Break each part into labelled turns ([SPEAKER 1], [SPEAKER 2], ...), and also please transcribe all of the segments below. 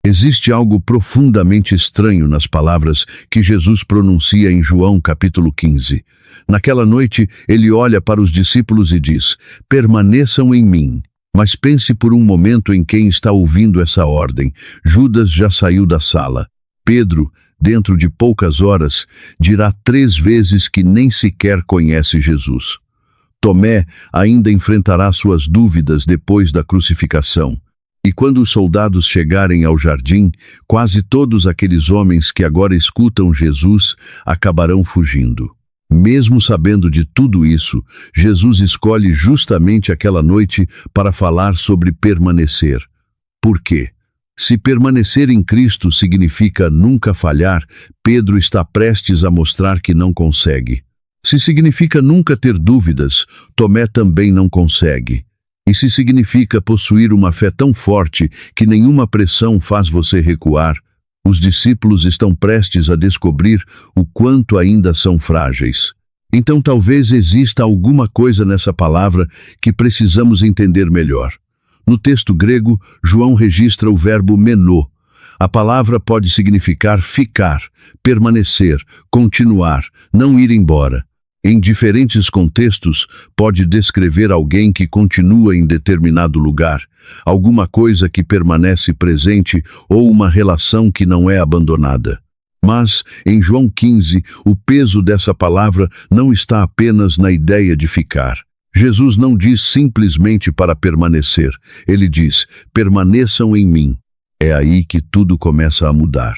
[SPEAKER 1] Existe algo profundamente estranho nas palavras que Jesus pronuncia em João capítulo 15. Naquela noite, ele olha para os discípulos e diz: permaneçam em mim. Mas pense por um momento em quem está ouvindo essa ordem. Judas já saiu da sala. Pedro, dentro de poucas horas, dirá 3 vezes que nem sequer conhece Jesus. Tomé ainda enfrentará suas dúvidas depois da crucificação. E quando os soldados chegarem ao jardim, quase todos aqueles homens que agora escutam Jesus acabarão fugindo. Mesmo sabendo de tudo isso, Jesus escolhe justamente aquela noite para falar sobre permanecer. Por quê? Se permanecer em Cristo significa nunca falhar, Pedro está prestes a mostrar que não consegue. Se significa nunca ter dúvidas, Tomé também não consegue. E se significa possuir uma fé tão forte que nenhuma pressão faz você recuar, os discípulos estão prestes a descobrir o quanto ainda são frágeis. Então talvez exista alguma coisa nessa palavra que precisamos entender melhor. No texto grego, João registra o verbo menô. A palavra pode significar ficar, permanecer, continuar, não ir embora. Em diferentes contextos, pode descrever alguém que continua em determinado lugar, alguma coisa que permanece presente ou uma relação que não é abandonada. Mas, em João 15, o peso dessa palavra não está apenas na ideia de ficar. Jesus não diz simplesmente para permanecer, ele diz: permaneçam em mim. É aí que tudo começa a mudar.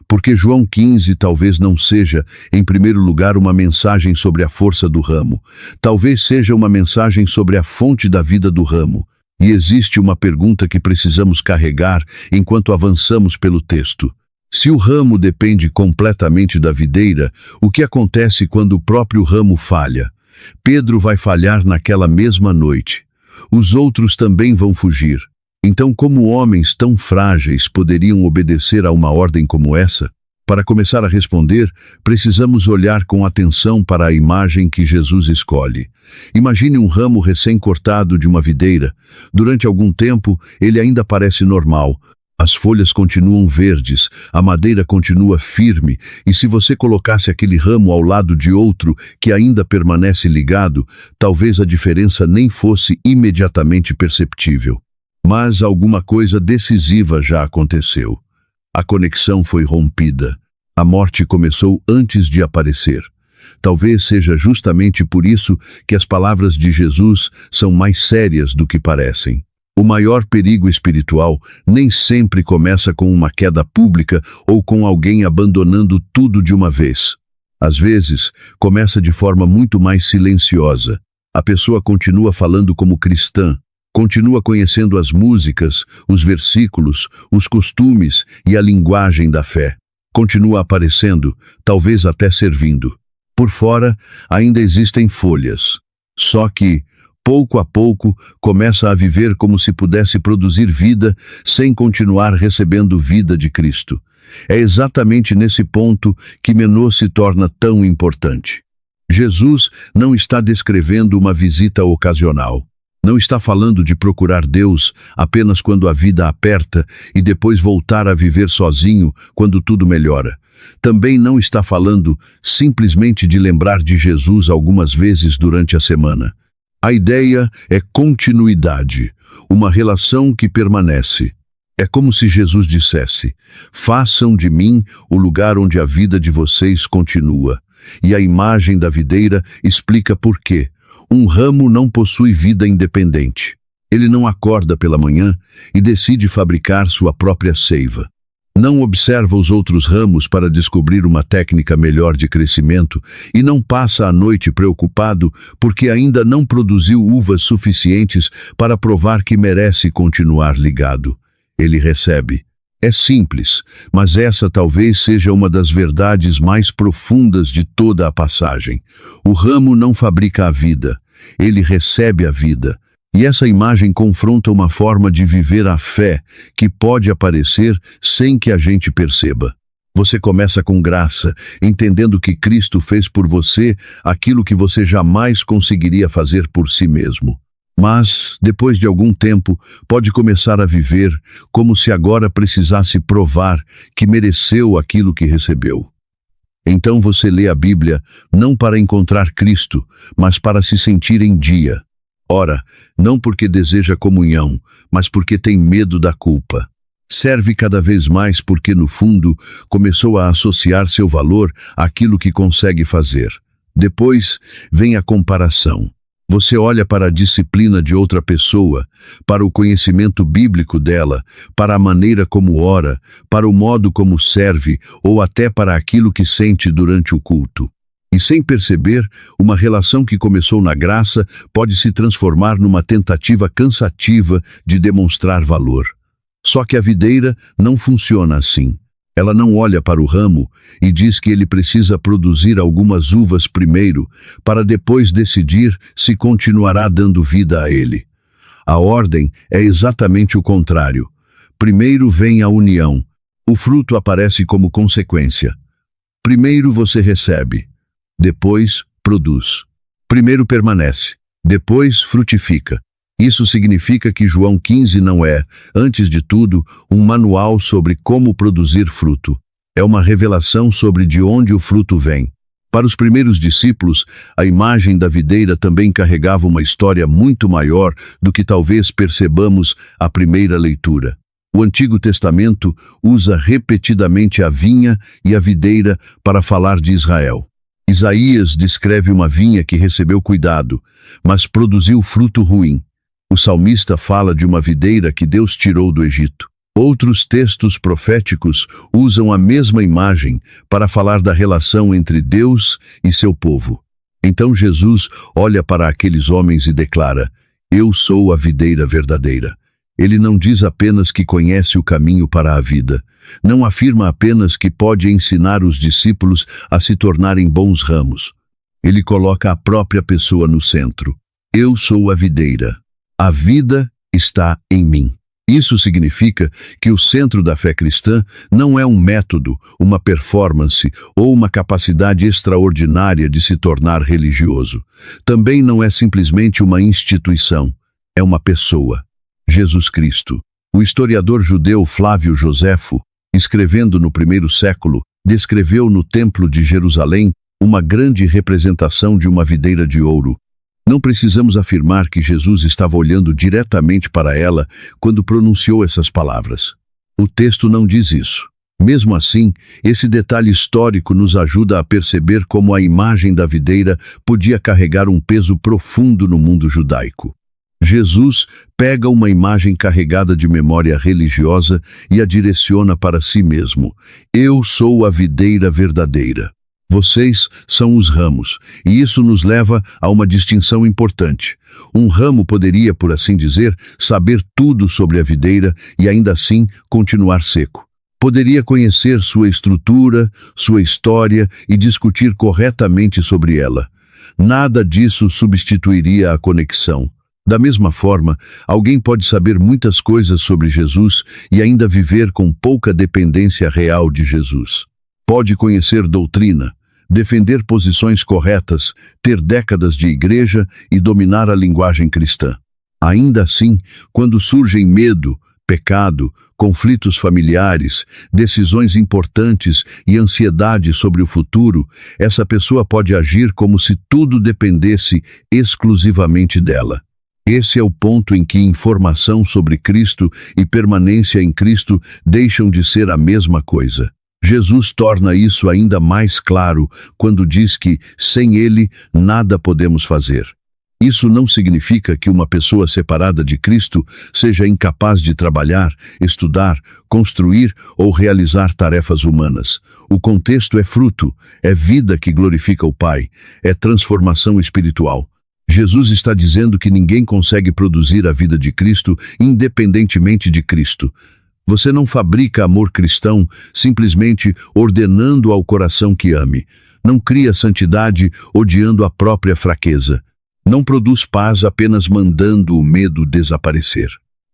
[SPEAKER 1] Porque João 15 talvez não seja, em primeiro lugar, uma mensagem sobre a força do ramo. Talvez seja uma mensagem sobre a fonte da vida do ramo. E existe uma pergunta que precisamos carregar enquanto avançamos pelo texto. Se o ramo depende completamente da videira, o que acontece quando o próprio ramo falha? Pedro vai falhar naquela mesma noite. Os outros também vão fugir. Então, como homens tão frágeis poderiam obedecer a uma ordem como essa? Para começar a responder, precisamos olhar com atenção para a imagem que Jesus escolhe. Imagine um ramo recém-cortado de uma videira. Durante algum tempo, ele ainda parece normal. As folhas continuam verdes, a madeira continua firme, e se você colocasse aquele ramo ao lado de outro que ainda permanece ligado, talvez a diferença nem fosse imediatamente perceptível. Mas alguma coisa decisiva já aconteceu. A conexão foi rompida. A morte começou antes de aparecer. Talvez seja justamente por isso que as palavras de Jesus são mais sérias do que parecem. O maior perigo espiritual nem sempre começa com uma queda pública ou com alguém abandonando tudo de uma vez. Às vezes, começa de forma muito mais silenciosa. A pessoa continua falando como cristã, continua conhecendo as músicas, os versículos, os costumes e a linguagem da fé. Continua aparecendo, talvez até servindo. Por fora, ainda existem folhas. Só que, pouco a pouco, começa a viver como se pudesse produzir vida sem continuar recebendo vida de Cristo. É exatamente nesse ponto que menô se torna tão importante. Jesus não está descrevendo uma visita ocasional. Não está falando de procurar Deus apenas quando a vida aperta e depois voltar a viver sozinho quando tudo melhora. Também não está falando simplesmente de lembrar de Jesus algumas vezes durante a semana. A ideia é continuidade, uma relação que permanece. É como se Jesus dissesse: façam de mim o lugar onde a vida de vocês continua. E a imagem da videira explica por quê. Um ramo não possui vida independente. Ele não acorda pela manhã e decide fabricar sua própria seiva. Não observa os outros ramos para descobrir uma técnica melhor de crescimento e não passa a noite preocupado porque ainda não produziu uvas suficientes para provar que merece continuar ligado. Ele recebe. É simples, mas essa talvez seja uma das verdades mais profundas de toda a passagem. O ramo não fabrica a vida, ele recebe a vida. E essa imagem confronta uma forma de viver a fé que pode aparecer sem que a gente perceba. Você começa com graça, entendendo que Cristo fez por você aquilo que você jamais conseguiria fazer por si mesmo. Mas, depois de algum tempo, pode começar a viver como se agora precisasse provar que mereceu aquilo que recebeu. Então você lê a Bíblia não para encontrar Cristo, mas para se sentir em dia. Ora, não porque deseja comunhão, mas porque tem medo da culpa. Serve cada vez mais porque, no fundo, começou a associar seu valor àquilo que consegue fazer. Depois vem a comparação. Você olha para a disciplina de outra pessoa, para o conhecimento bíblico dela, para a maneira como ora, para o modo como serve ou até para aquilo que sente durante o culto. E sem perceber, uma relação que começou na graça pode se transformar numa tentativa cansativa de demonstrar valor. Só que a videira não funciona assim. Ela não olha para o ramo e diz que ele precisa produzir algumas uvas primeiro, para depois decidir se continuará dando vida a ele. A ordem é exatamente o contrário. Primeiro vem a união. O fruto aparece como consequência. Primeiro você recebe, depois produz. Primeiro permanece, depois frutifica. Isso significa que João 15 não é, antes de tudo, um manual sobre como produzir fruto. É uma revelação sobre de onde o fruto vem. Para os primeiros discípulos, a imagem da videira também carregava uma história muito maior do que talvez percebamos à primeira leitura. O Antigo Testamento usa repetidamente a vinha e a videira para falar de Israel. Isaías descreve uma vinha que recebeu cuidado, mas produziu fruto ruim. O salmista fala de uma videira que Deus tirou do Egito. Outros textos proféticos usam a mesma imagem para falar da relação entre Deus e seu povo. Então Jesus olha para aqueles homens e declara: "Eu sou a videira verdadeira." Ele não diz apenas que conhece o caminho para a vida. Não afirma apenas que pode ensinar os discípulos a se tornarem bons ramos. Ele coloca a própria pessoa no centro. Eu sou a videira. A vida está em mim. Isso significa que o centro da fé cristã não é um método, uma performance ou uma capacidade extraordinária de se tornar religioso. Também não é simplesmente uma instituição, é uma pessoa. Jesus Cristo. O historiador judeu Flávio Joséfo, escrevendo no primeiro século, descreveu no Templo de Jerusalém uma grande representação de uma videira de ouro. Não precisamos afirmar que Jesus estava olhando diretamente para ela quando pronunciou essas palavras. O texto não diz isso. Mesmo assim, esse detalhe histórico nos ajuda a perceber como a imagem da videira podia carregar um peso profundo no mundo judaico. Jesus pega uma imagem carregada de memória religiosa e a direciona para si mesmo. Eu sou a videira verdadeira. Vocês são os ramos, e isso nos leva a uma distinção importante. Um ramo poderia, por assim dizer, saber tudo sobre a videira e ainda assim continuar seco. Poderia conhecer sua estrutura, sua história e discutir corretamente sobre ela. Nada disso substituiria a conexão. Da mesma forma, alguém pode saber muitas coisas sobre Jesus e ainda viver com pouca dependência real de Jesus. Pode conhecer doutrina, defender posições corretas, ter décadas de igreja e dominar a linguagem cristã. Ainda assim, quando surgem medo, pecado, conflitos familiares, decisões importantes e ansiedade sobre o futuro, essa pessoa pode agir como se tudo dependesse exclusivamente dela. Esse é o ponto em que informação sobre Cristo e permanência em Cristo deixam de ser a mesma coisa. Jesus torna isso ainda mais claro quando diz que, sem Ele, nada podemos fazer. Isso não significa que uma pessoa separada de Cristo seja incapaz de trabalhar, estudar, construir ou realizar tarefas humanas. O contexto é fruto, é vida que glorifica o Pai, é transformação espiritual. Jesus está dizendo que ninguém consegue produzir a vida de Cristo independentemente de Cristo. Você não fabrica amor cristão simplesmente ordenando ao coração que ame. Não cria santidade odiando a própria fraqueza. Não produz paz apenas mandando o medo desaparecer.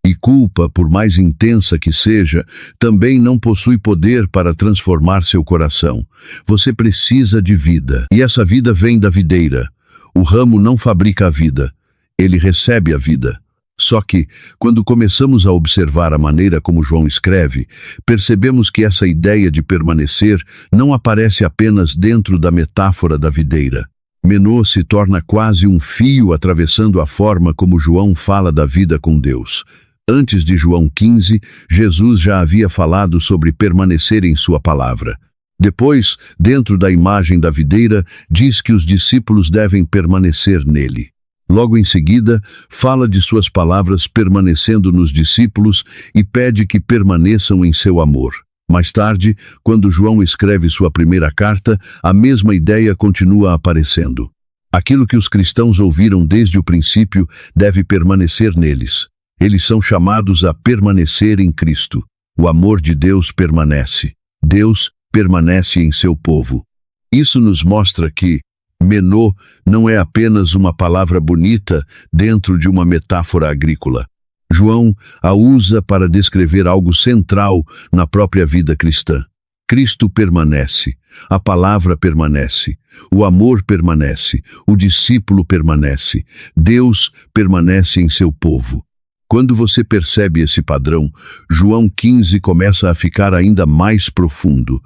[SPEAKER 1] E culpa, por mais intensa que seja, também não possui poder para transformar seu coração. Você precisa de vida, e essa vida vem da videira. O ramo não fabrica a vida. ele recebe a vida. Só que, quando começamos a observar a maneira como João escreve, percebemos que essa ideia de permanecer não aparece apenas dentro da metáfora da videira. Menô se torna quase um fio atravessando a forma como João fala da vida com Deus. Antes de João 15, Jesus já havia falado sobre permanecer em sua palavra. Depois, dentro da imagem da videira, diz que os discípulos devem permanecer nele. Logo em seguida, fala de suas palavras permanecendo nos discípulos e pede que permaneçam em seu amor. Mais tarde, quando João escreve sua primeira carta, a mesma ideia continua aparecendo. Aquilo que os cristãos ouviram desde o princípio deve permanecer neles. Eles são chamados a permanecer em Cristo. O amor de Deus permanece. Deus permanece em seu povo. Isso nos mostra que menô não é apenas uma palavra bonita dentro de uma metáfora agrícola. João a usa para descrever algo central na própria vida cristã. Cristo permanece, a palavra permanece, o amor permanece, o discípulo permanece, Deus permanece em seu povo. Quando você percebe esse padrão, João 15 começa a ficar ainda mais profundo.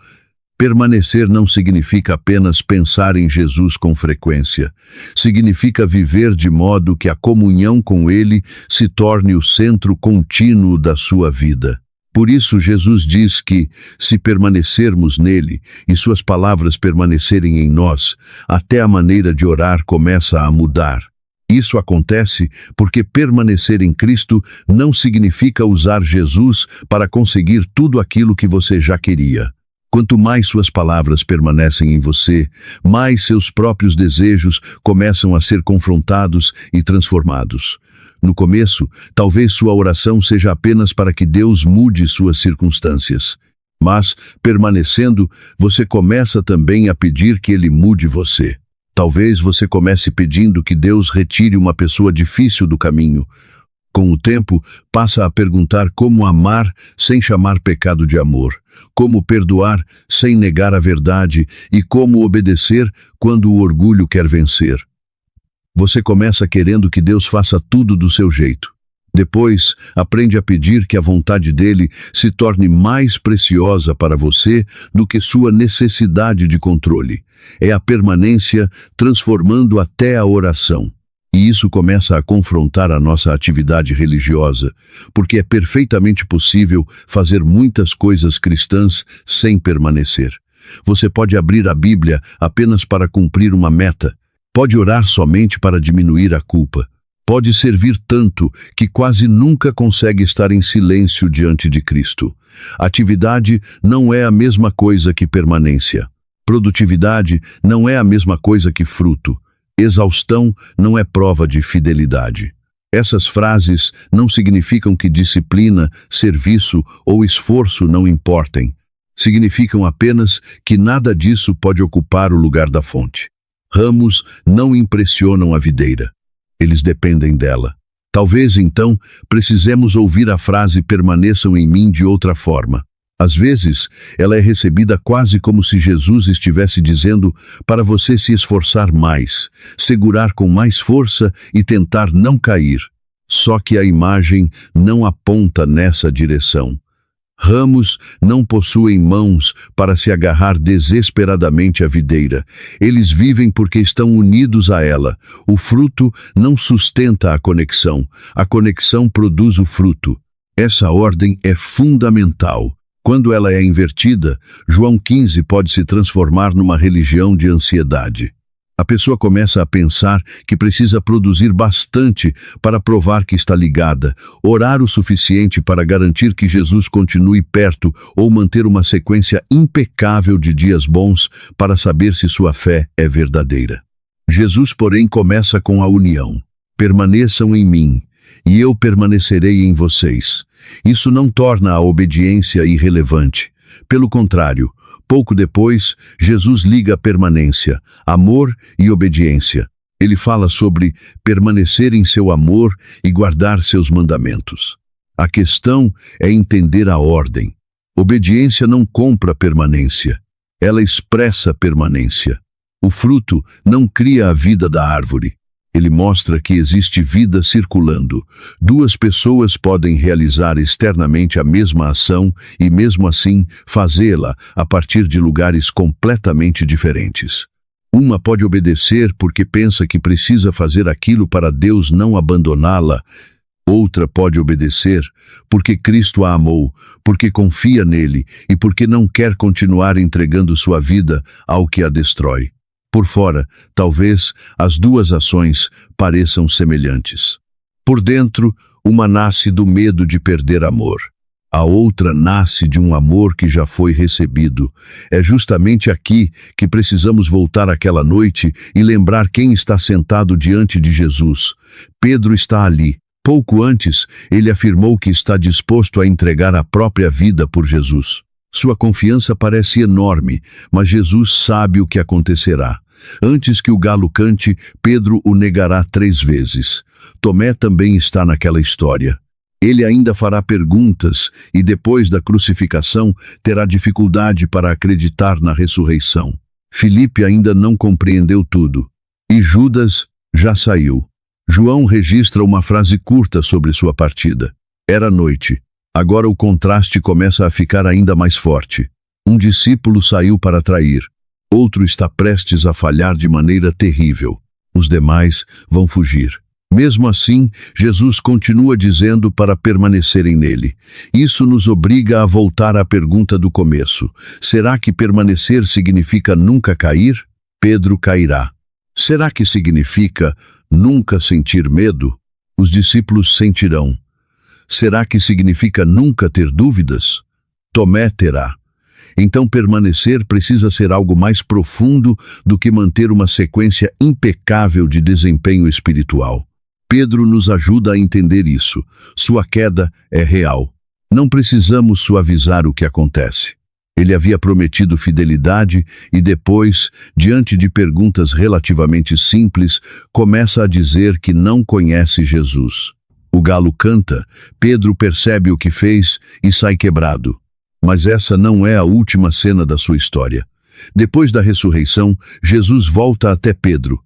[SPEAKER 1] Permanecer não significa apenas pensar em Jesus com frequência. Significa viver de modo que a comunhão com Ele se torne o centro contínuo da sua vida. Por isso, Jesus diz que, se permanecermos nele e suas palavras permanecerem em nós, até a maneira de orar começa a mudar. Isso acontece porque permanecer em Cristo não significa usar Jesus para conseguir tudo aquilo que você já queria. Quanto mais suas palavras permanecem em você, mais seus próprios desejos começam a ser confrontados e transformados. No começo, talvez sua oração seja apenas para que Deus mude suas circunstâncias. Mas, permanecendo, você começa também a pedir que Ele mude você. Talvez você comece pedindo que Deus retire uma pessoa difícil do caminho. Com o tempo, passa a perguntar como amar sem chamar pecado de amor, como perdoar sem negar a verdade e como obedecer quando o orgulho quer vencer. Você começa querendo que Deus faça tudo do seu jeito. Depois, aprende a pedir que a vontade dele se torne mais preciosa para você do que sua necessidade de controle. É a permanência transformando até a oração. E isso começa a confrontar a nossa atividade religiosa, porque é perfeitamente possível fazer muitas coisas cristãs sem permanecer. Você pode abrir a Bíblia apenas para cumprir uma meta, pode orar somente para diminuir a culpa, pode servir tanto que quase nunca consegue estar em silêncio diante de Cristo. Atividade não é a mesma coisa que permanência. Produtividade não é a mesma coisa que fruto. Exaustão não é prova de fidelidade. Essas frases não significam que disciplina, serviço ou esforço não importem. Significam apenas que nada disso pode ocupar o lugar da fonte. Ramos não impressionam a videira. Eles dependem dela. Talvez, então, precisemos ouvir a frase permaneçam em mim de outra forma. Às vezes, ela é recebida quase como se Jesus estivesse dizendo para você se esforçar mais, segurar com mais força e tentar não cair. Só que a imagem não aponta nessa direção. Ramos não possuem mãos para se agarrar desesperadamente à videira. Eles vivem porque estão unidos a ela. O fruto não sustenta a conexão produz o fruto. Essa ordem é fundamental. Quando ela é invertida, João 15 pode se transformar numa religião de ansiedade. A pessoa começa a pensar que precisa produzir bastante para provar que está ligada, orar o suficiente para garantir que Jesus continue perto ou manter uma sequência impecável de dias bons para saber se sua fé é verdadeira. Jesus, porém, começa com a união. Permaneçam em mim, e eu permanecerei em vocês. Isso não torna a obediência irrelevante. Pelo contrário, pouco depois, Jesus liga a permanência, amor e obediência. Ele fala sobre permanecer em seu amor e guardar seus mandamentos. A questão é entender a ordem. Obediência não compra permanência. Ela expressa permanência. O fruto não cria a vida da árvore. Ele mostra que existe vida circulando. Duas pessoas podem realizar externamente a mesma ação e, mesmo assim, fazê-la a partir de lugares completamente diferentes. Uma pode obedecer porque pensa que precisa fazer aquilo para Deus não abandoná-la. Outra pode obedecer porque Cristo a amou, porque confia nele e porque não quer continuar entregando sua vida ao que a destrói. Por fora, talvez, as duas ações pareçam semelhantes. Por dentro, uma nasce do medo de perder amor. A outra nasce de um amor que já foi recebido. É justamente aqui que precisamos voltar àquela noite e lembrar quem está sentado diante de Jesus. Pedro está ali. Pouco antes, ele afirmou que está disposto a entregar a própria vida por Jesus. Sua confiança parece enorme, mas Jesus sabe o que acontecerá. Antes que o galo cante, Pedro o negará 3 vezes. Tomé também está naquela história. Ele ainda fará perguntas e, depois da crucificação, terá dificuldade para acreditar na ressurreição. Filipe ainda não compreendeu tudo. E Judas já saiu. João registra uma frase curta sobre sua partida. Era noite. Agora o contraste começa a ficar ainda mais forte. Um discípulo saiu para trair. Outro está prestes a falhar de maneira terrível. Os demais vão fugir. Mesmo assim, Jesus continua dizendo para permanecerem nele. Isso nos obriga a voltar à pergunta do começo. Será que permanecer significa nunca cair? Pedro cairá. Será que significa nunca sentir medo? Os discípulos sentirão. Será que significa nunca ter dúvidas? Tomé terá. Então permanecer precisa ser algo mais profundo do que manter uma sequência impecável de desempenho espiritual. Pedro nos ajuda a entender isso. Sua queda é real. Não precisamos suavizar o que acontece. Ele havia prometido fidelidade e depois, diante de perguntas relativamente simples, começa a dizer que não conhece Jesus. O galo canta, Pedro percebe o que fez e sai quebrado. Mas essa não é a última cena da sua história. Depois da ressurreição, Jesus volta até Pedro.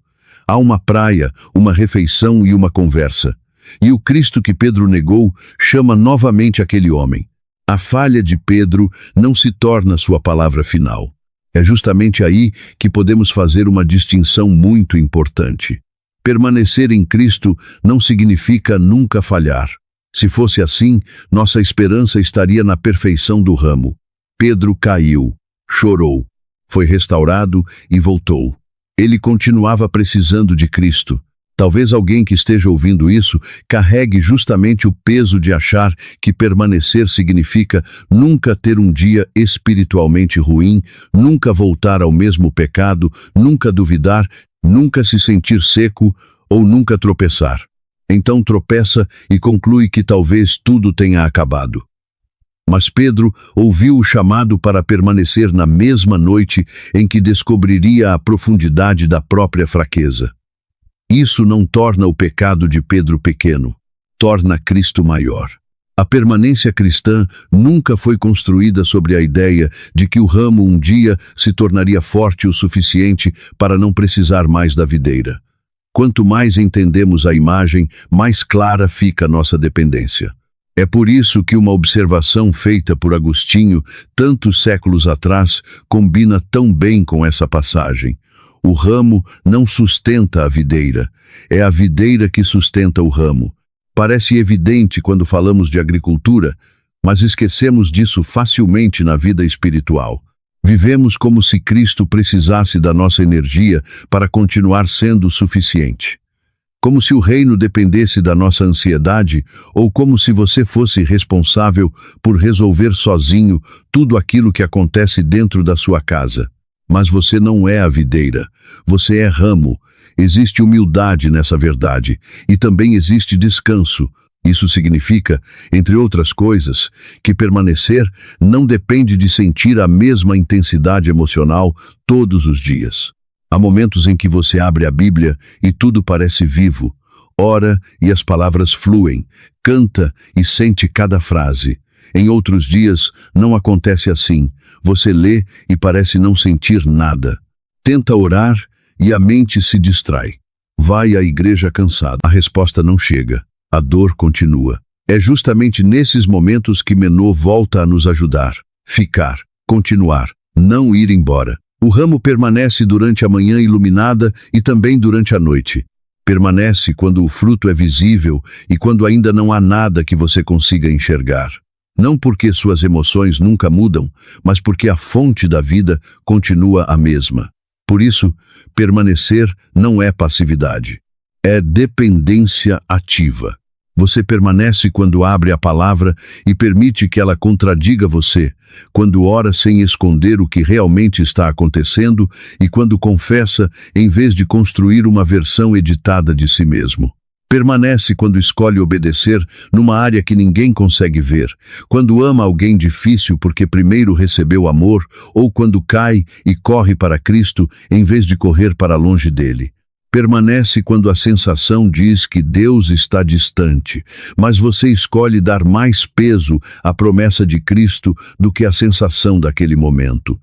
[SPEAKER 1] Há uma praia, uma refeição e uma conversa. E o Cristo que Pedro negou chama novamente aquele homem. A falha de Pedro não se torna sua palavra final. É justamente aí que podemos fazer uma distinção muito importante. Permanecer em Cristo não significa nunca falhar. Se fosse assim, nossa esperança estaria na perfeição do ramo. Pedro caiu, chorou, foi restaurado e voltou. Ele continuava precisando de Cristo. Talvez alguém que esteja ouvindo isso carregue justamente o peso de achar que permanecer significa nunca ter um dia espiritualmente ruim, nunca voltar ao mesmo pecado, nunca duvidar, nunca se sentir seco ou nunca tropeçar. Então tropeça e conclui que talvez tudo tenha acabado. Mas Pedro ouviu o chamado para permanecer na mesma noite em que descobriria a profundidade da própria fraqueza. Isso não torna o pecado de Pedro pequeno, torna Cristo maior. A permanência cristã nunca foi construída sobre a ideia de que o ramo um dia se tornaria forte o suficiente para não precisar mais da videira. Quanto mais entendemos a imagem, mais clara fica nossa dependência. É por isso que uma observação feita por Agostinho, tantos séculos atrás, combina tão bem com essa passagem. O ramo não sustenta a videira, é a videira que sustenta o ramo. Parece evidente quando falamos de agricultura, mas esquecemos disso facilmente na vida espiritual. Vivemos como se Cristo precisasse da nossa energia para continuar sendo suficiente. Como se o reino dependesse da nossa ansiedade, ou como se você fosse responsável por resolver sozinho tudo aquilo que acontece dentro da sua casa. Mas você não é a videira, você é ramo. Existe humildade nessa verdade, e também existe descanso. Isso significa, entre outras coisas, que permanecer não depende de sentir a mesma intensidade emocional todos os dias. Há momentos em que você abre a Bíblia e tudo parece vivo, ora e as palavras fluem, canta e sente cada frase. Em outros dias não acontece assim, você lê e parece não sentir nada. Tenta orar e a mente se distrai. Vai à igreja cansado. A resposta não chega. A dor continua. É justamente nesses momentos que Menô volta a nos ajudar. Ficar, continuar, não ir embora. O ramo permanece durante a manhã iluminada e também durante a noite. Permanece quando o fruto é visível e quando ainda não há nada que você consiga enxergar. Não porque suas emoções nunca mudam, mas porque a fonte da vida continua a mesma. Por isso, permanecer não é passividade. É dependência ativa. Você permanece quando abre a palavra e permite que ela contradiga você, quando ora sem esconder o que realmente está acontecendo e quando confessa em vez de construir uma versão editada de si mesmo. Permanece quando escolhe obedecer numa área que ninguém consegue ver, quando ama alguém difícil porque primeiro recebeu amor, ou quando cai e corre para Cristo em vez de correr para longe dele. Permanece quando a sensação diz que Deus está distante, mas você escolhe dar mais peso à promessa de Cristo do que à sensação daquele momento.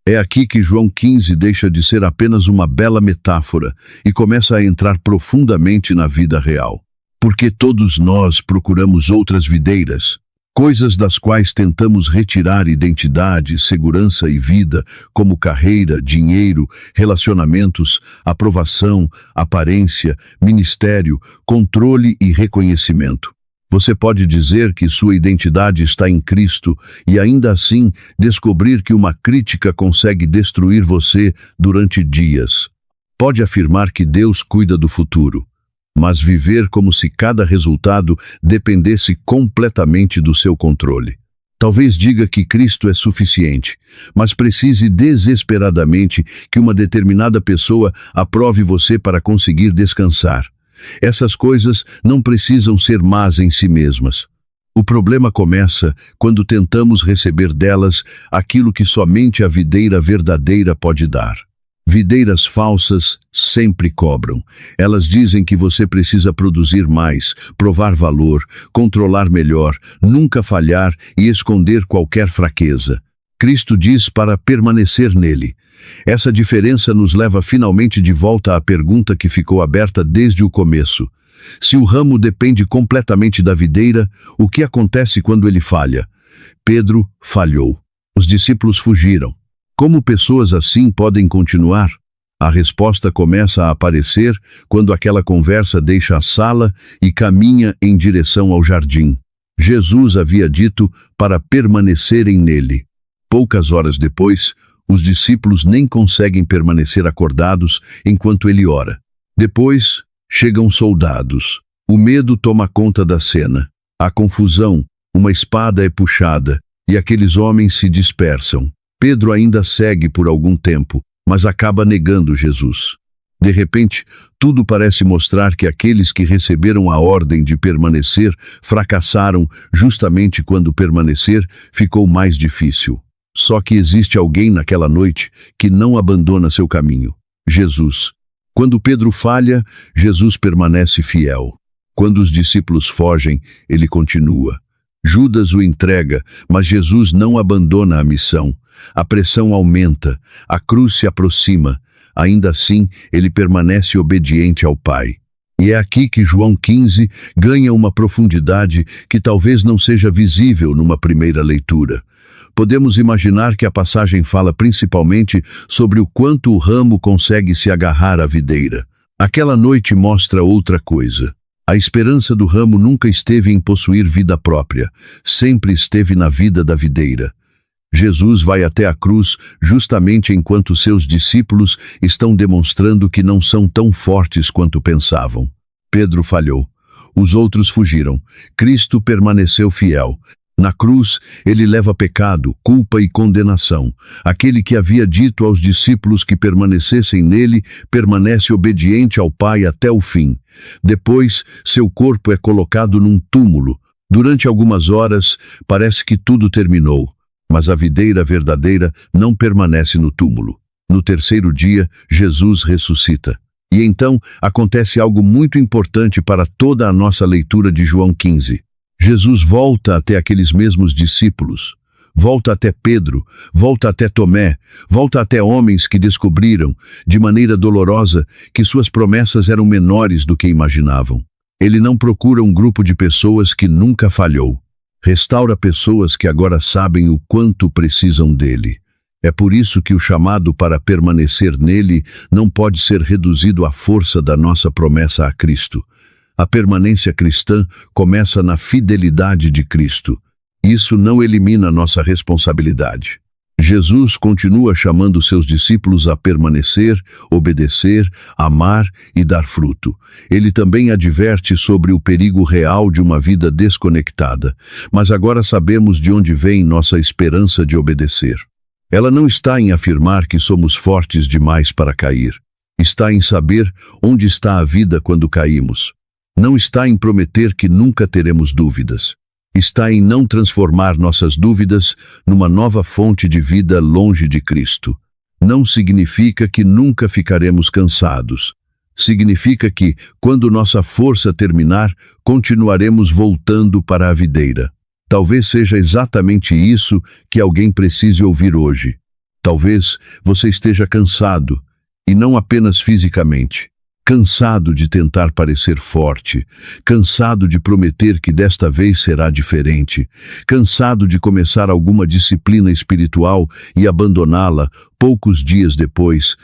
[SPEAKER 1] É aqui que João 15 deixa de ser apenas uma bela metáfora e começa a entrar profundamente na vida real. Porque todos nós procuramos outras videiras, coisas das quais tentamos retirar identidade, segurança e vida, como carreira, dinheiro, relacionamentos, aprovação, aparência, ministério, controle e reconhecimento. Você pode dizer que sua identidade está em Cristo e ainda assim descobrir que uma crítica consegue destruir você durante dias. Pode afirmar que Deus cuida do futuro, mas viver como se cada resultado dependesse completamente do seu controle. Talvez diga que Cristo é suficiente, mas precise desesperadamente que uma determinada pessoa aprove você para conseguir descansar. Essas coisas não precisam ser más em si mesmas. O problema começa quando tentamos receber delas aquilo que somente a videira verdadeira pode dar. Videiras falsas sempre cobram. Elas dizem que você precisa produzir mais, provar valor, controlar melhor, nunca falhar e esconder qualquer fraqueza. Cristo diz para permanecer nele. Essa diferença nos leva finalmente de volta à pergunta que ficou aberta desde o começo. Se o ramo depende completamente da videira, o que acontece quando ele falha? Pedro falhou. Os discípulos fugiram. Como pessoas assim podem continuar? A resposta começa a aparecer quando aquela conversa deixa a sala e caminha em direção ao jardim. Jesus havia dito para permanecerem nele. Poucas horas depois, os discípulos nem conseguem permanecer acordados enquanto ele ora. Depois, chegam soldados. O medo toma conta da cena. Há confusão, uma espada é puxada, e aqueles homens se dispersam. Pedro ainda segue por algum tempo, mas acaba negando Jesus. De repente, tudo parece mostrar que aqueles que receberam a ordem de permanecer fracassaram justamente quando permanecer ficou mais difícil. Só que existe alguém naquela noite que não abandona seu caminho: Jesus. Quando Pedro falha, Jesus permanece fiel. Quando os discípulos fogem, ele continua. Judas o entrega, mas Jesus não abandona a missão. A pressão aumenta, a cruz se aproxima. Ainda assim, ele permanece obediente ao Pai. E é aqui que João 15 ganha uma profundidade que talvez não seja visível numa primeira leitura. Podemos imaginar que a passagem fala principalmente sobre o quanto o ramo consegue se agarrar à videira. Aquela noite mostra outra coisa. A esperança do ramo nunca esteve em possuir vida própria, sempre esteve na vida da videira. Jesus vai até a cruz justamente enquanto seus discípulos estão demonstrando que não são tão fortes quanto pensavam. Pedro falhou. Os outros fugiram. Cristo permaneceu fiel. Na cruz, ele leva pecado, culpa e condenação. Aquele que havia dito aos discípulos que permanecessem nele, permanece obediente ao Pai até o fim. Depois, seu corpo é colocado num túmulo. Durante algumas horas, parece que tudo terminou. Mas a videira verdadeira não permanece no túmulo. No terceiro dia, Jesus ressuscita. E então, acontece algo muito importante para toda a nossa leitura de João 15. Jesus volta até aqueles mesmos discípulos. Volta até Pedro, volta até Tomé, volta até homens que descobriram, de maneira dolorosa, que suas promessas eram menores do que imaginavam. Ele não procura um grupo de pessoas que nunca falhou. Restaura pessoas que agora sabem o quanto precisam dele. É por isso que o chamado para permanecer nele não pode ser reduzido à força da nossa promessa a Cristo. A permanência cristã começa na fidelidade de Cristo. Isso não elimina nossa responsabilidade. Jesus continua chamando seus discípulos a permanecer, obedecer, amar e dar fruto. Ele também adverte sobre o perigo real de uma vida desconectada, mas agora sabemos de onde vem nossa esperança de obedecer. Ela não está em afirmar que somos fortes demais para cair. Está em saber onde está a vida quando caímos. Não está em prometer que nunca teremos dúvidas. Está em não transformar nossas dúvidas numa nova fonte de vida longe de Cristo. Não significa que nunca ficaremos cansados. Significa que, quando nossa força terminar, continuaremos voltando para a videira. Talvez seja exatamente isso que alguém precise ouvir hoje. Talvez você esteja cansado, e não apenas fisicamente. Cansado de tentar parecer forte, cansado de prometer que desta vez será diferente, cansado de começar alguma disciplina espiritual e abandoná-la poucos dias depois.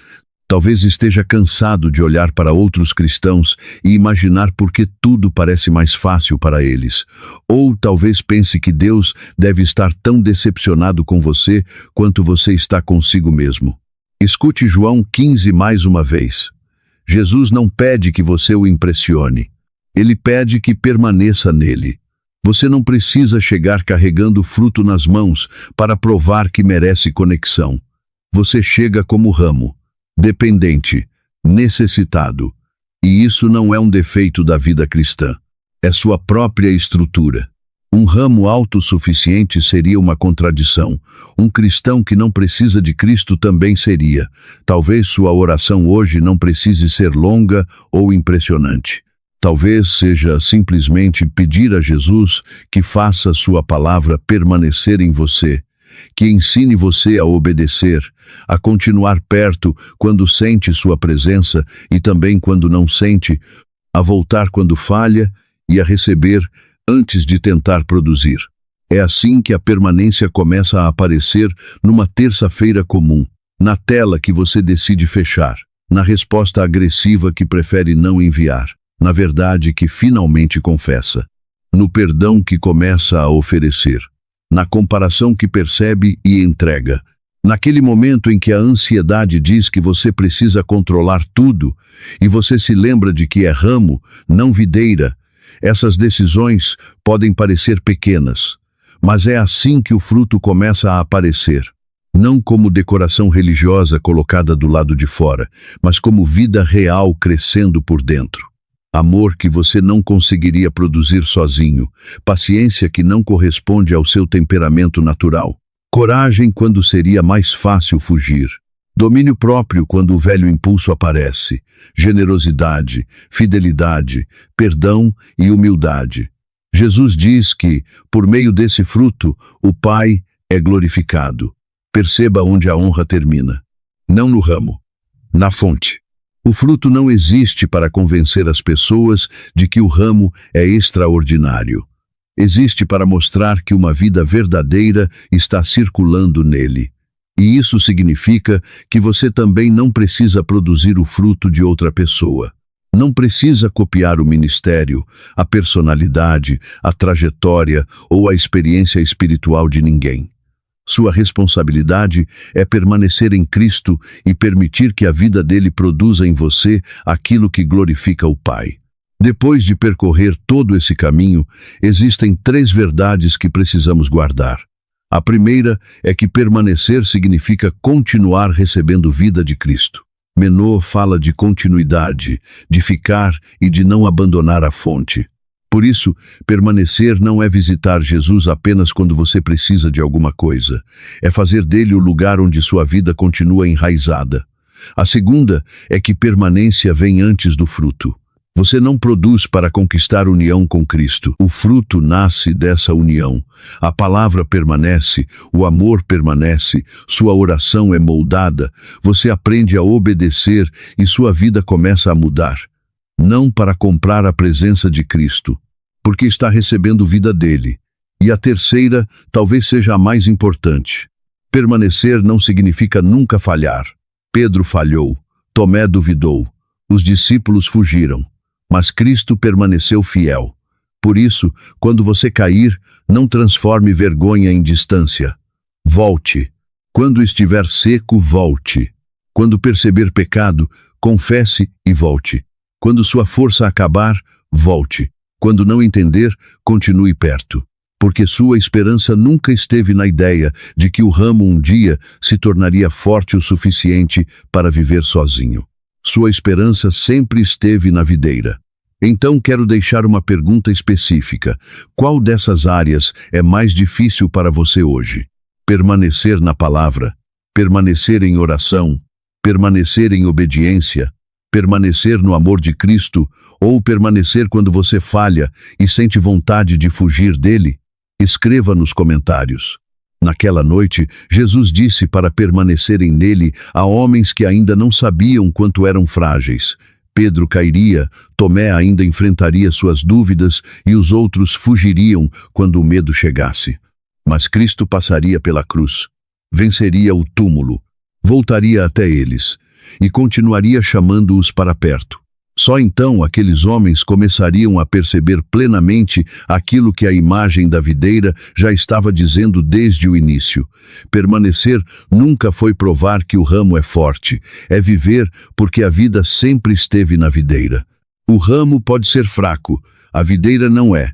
[SPEAKER 1] Talvez esteja cansado de olhar para outros cristãos e imaginar por que tudo parece mais fácil para eles. Ou talvez pense que Deus deve estar tão decepcionado com você quanto você está consigo mesmo. Escute João 15 mais uma vez. Jesus não pede que você o impressione. Ele pede que permaneça nele. Você não precisa chegar carregando fruto nas mãos para provar que merece conexão. Você chega como ramo, dependente, necessitado. E isso não é um defeito da vida cristã. É sua própria estrutura. Um ramo autossuficiente seria uma contradição. Um cristão que não precisa de Cristo também seria. Talvez sua oração hoje não precise ser longa ou impressionante. Talvez seja simplesmente pedir a Jesus que faça sua palavra permanecer em você, que ensine você a obedecer, a continuar perto quando sente sua presença e também quando não sente, a voltar quando falha e a receber antes de tentar produzir. É assim que a permanência começa a aparecer numa terça-feira comum, na tela que você decide fechar, na resposta agressiva que prefere não enviar, na verdade que finalmente confessa, no perdão que começa a oferecer, na comparação que percebe e entrega, naquele momento em que a ansiedade diz que você precisa controlar tudo e você se lembra de que é ramo, não videira. Essas decisões podem parecer pequenas, mas é assim que o fruto começa a aparecer. Não como decoração religiosa colocada do lado de fora, mas como vida real crescendo por dentro. Amor que você não conseguiria produzir sozinho, paciência que não corresponde ao seu temperamento natural, coragem quando seria mais fácil fugir. Domínio próprio quando o velho impulso aparece, generosidade, fidelidade, perdão e humildade. Jesus diz que, por meio desse fruto, o Pai é glorificado. Perceba onde a honra termina. Não no ramo, na fonte. O fruto não existe para convencer as pessoas de que o ramo é extraordinário. Existe para mostrar que uma vida verdadeira está circulando nele. E isso significa que você também não precisa produzir o fruto de outra pessoa. Não precisa copiar o ministério, a personalidade, a trajetória ou a experiência espiritual de ninguém. Sua responsabilidade é permanecer em Cristo e permitir que a vida dele produza em você aquilo que glorifica o Pai. Depois de percorrer todo esse caminho, existem 3 verdades que precisamos guardar. A primeira é que permanecer significa continuar recebendo vida de Cristo. Menô fala de continuidade, de ficar e de não abandonar a fonte. Por isso, permanecer não é visitar Jesus apenas quando você precisa de alguma coisa. É fazer dele o lugar onde sua vida continua enraizada. A segunda é que permanência vem antes do fruto. Você não produz para conquistar união com Cristo. O fruto nasce dessa união. A palavra permanece, o amor permanece, sua oração é moldada, você aprende a obedecer e sua vida começa a mudar. Não para comprar a presença de Cristo, porque está recebendo vida dele. E a terceira talvez seja a mais importante. Permanecer não significa nunca falhar. Pedro falhou, Tomé duvidou, os discípulos fugiram. Mas Cristo permaneceu fiel. Por isso, quando você cair, não transforme vergonha em distância. Volte. Quando estiver seco, volte. Quando perceber pecado, confesse e volte. Quando sua força acabar, volte. Quando não entender, continue perto. Porque sua esperança nunca esteve na ideia de que o ramo um dia se tornaria forte o suficiente para viver sozinho. Sua esperança sempre esteve na videira. Então quero deixar uma pergunta específica. Qual dessas áreas é mais difícil para você hoje? Permanecer na palavra, permanecer em oração, permanecer em obediência, permanecer no amor de Cristo ou permanecer quando você falha e sente vontade de fugir dele? Escreva nos comentários. Naquela noite, Jesus disse para permanecerem nele a homens que ainda não sabiam quanto eram frágeis. Pedro cairia, Tomé ainda enfrentaria suas dúvidas e os outros fugiriam quando o medo chegasse. Mas Cristo passaria pela cruz, venceria o túmulo, voltaria até eles e continuaria chamando-os para perto. Só então aqueles homens começariam a perceber plenamente aquilo que a imagem da videira já estava dizendo desde o início. Permanecer nunca foi provar que o ramo é forte, é viver porque a vida sempre esteve na videira. O ramo pode ser fraco, a videira não é.